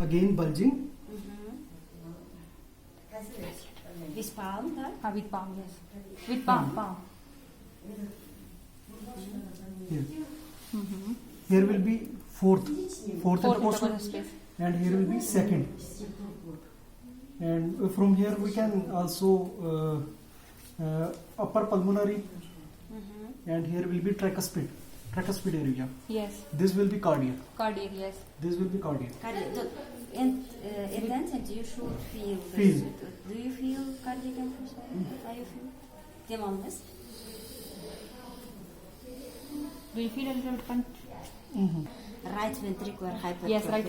again bulging. With palm, huh? With palm, yes. With palm. Here. Here will be fourth intercostal space. and here will be second. And from here we can also upper pulmonary and here will be tricuspid area. Yes. This will be cardiac. Cardiac, yes. This will be cardiac. And attendant, you should feel. Feel. Do you feel cardiac emphysema? How you feel? Demonless. Do you feel a little bit? Right ventricular hypertrophy. Yes, right